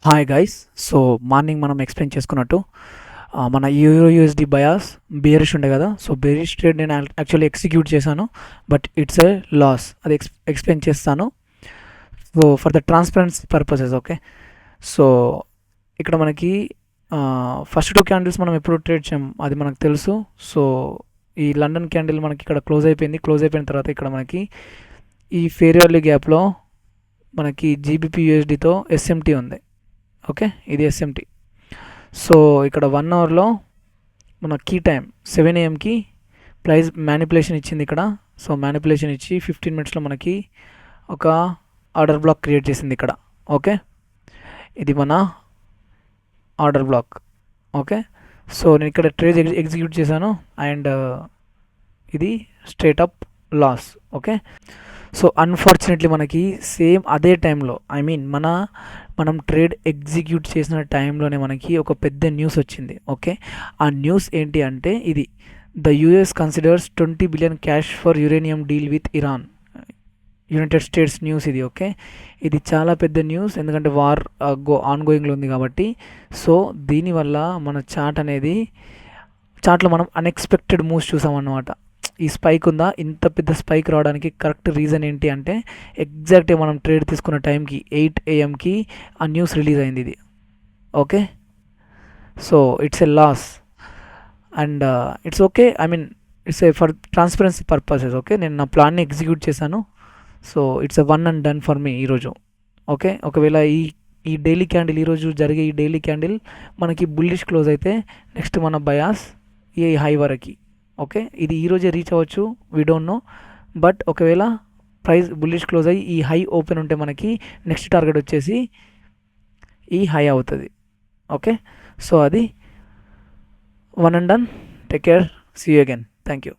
Hi guys. So morning మనం explain చేసుకున్నట్టు మన యూరో యూఎస్డి బయాస్ బేరిష్ ఉండే కదా. సో బేరిష్ ట్రేడ్ నేను యాక్చువల్లీ ఎగ్జిక్యూట్ చేశాను, బట్ ఇట్స్ ఎ లాస్. అది ఎక్స్ప్లెయిన్ చేస్తాను. So for the transparency purposes, okay. So ఇక్కడ మనకి ఫస్ట్ టూ క్యాండిల్స్ మనం ఎప్పుడు ట్రేడ్ చేయం అది మనకు తెలుసు. సో ఈ లండన్ క్యాండిల్ మనకి ఇక్కడ క్లోజ్ అయిపోయింది. క్లోజ్ అయిపోయిన తర్వాత ఇక్కడ మనకి ఈ ఫేర్ వాల్యూ గ్యాప్లో మనకి జీబీపీ యూఎస్డితో ఎస్ఎంటీ ఉంది, ఓకే. ఇది ఎస్ఎంటీ. సో ఇక్కడ 1 అవర్లో మన key time 7 AM price manipulation ఇచ్చింది ఇక్కడ. సో మ్యానిపులేషన్ ఇచ్చి 15 minutesలో మనకి ఒక ఆర్డర్ బ్లాక్ క్రియేట్ చేసింది ఇక్కడ, ఓకే. ఇది మన ఆర్డర్ బ్లాక్, ఓకే. సో నేను ఇక్కడ ట్రేడ్ ఎగ్జిక్యూట్ చేశాను అండ్ ఇది straight up loss, okay. So unfortunately మనకి సేమ్ అదే టైంలో మనం ట్రేడ్ ఎగ్జిక్యూట్ చేసిన టైంలోనే మనకి ఒక పెద్ద న్యూస్ వచ్చింది, ఓకే. ఆ న్యూస్ ఏంటి అంటే ఇది the US considers 20 billion cash for uranium deal with Iran, United states news ఇది, ఓకే. ఇది చాలా పెద్ద న్యూస్ ఎందుకంటే వార్ ఆన్గోయింగ్లో ఉంది కాబట్టి. సో దీనివల్ల మన చార్ట్లో మనం అన్ఎక్స్పెక్టెడ్ మూవ్స్ చూసామన్నమాట. ఈ స్పైక్ ఉందా, ఇంత పెద్ద స్పైక్ రావడానికి కరెక్ట్ రీజన్ ఏంటి అంటే ఎగ్జాక్ట్గా మనం ట్రేడ్ తీసుకున్న టైంకి 8 AM ఆ న్యూస్ రిలీజ్ అయింది ఇది, okay. So it's a loss and it's okay. It's a for transparency purposes, okay. నేను నా ప్లాన్ని ఎగ్జిక్యూట్ చేశాను. So it's a 1 and done for మీ ఈరోజు, ఓకే. ఒకవేళ ఈ డైలీ క్యాండిల్ ఈరోజు జరిగే ఈ డైలీ క్యాండిల్ మనకి బుల్లిష్ క్లోజ్ అయితే నెక్స్ట్ మన బయాస్ ఈ హై వరకు, ఓకే. ఇది ఈరోజే రీచ్ అవ్వచ్చు, వీ డోంట్ నో. బట్ ఒకవేళ ప్రైస్ బుల్లిష్ క్లోజ్ అయ్యి ఈ హై ఓపెన్ ఉంటే మనకి నెక్స్ట్ టార్గెట్ వచ్చేసి ఈ హై అవుతుంది, ఓకే. సో అది 1 and done. Take care, see you again. Thank you.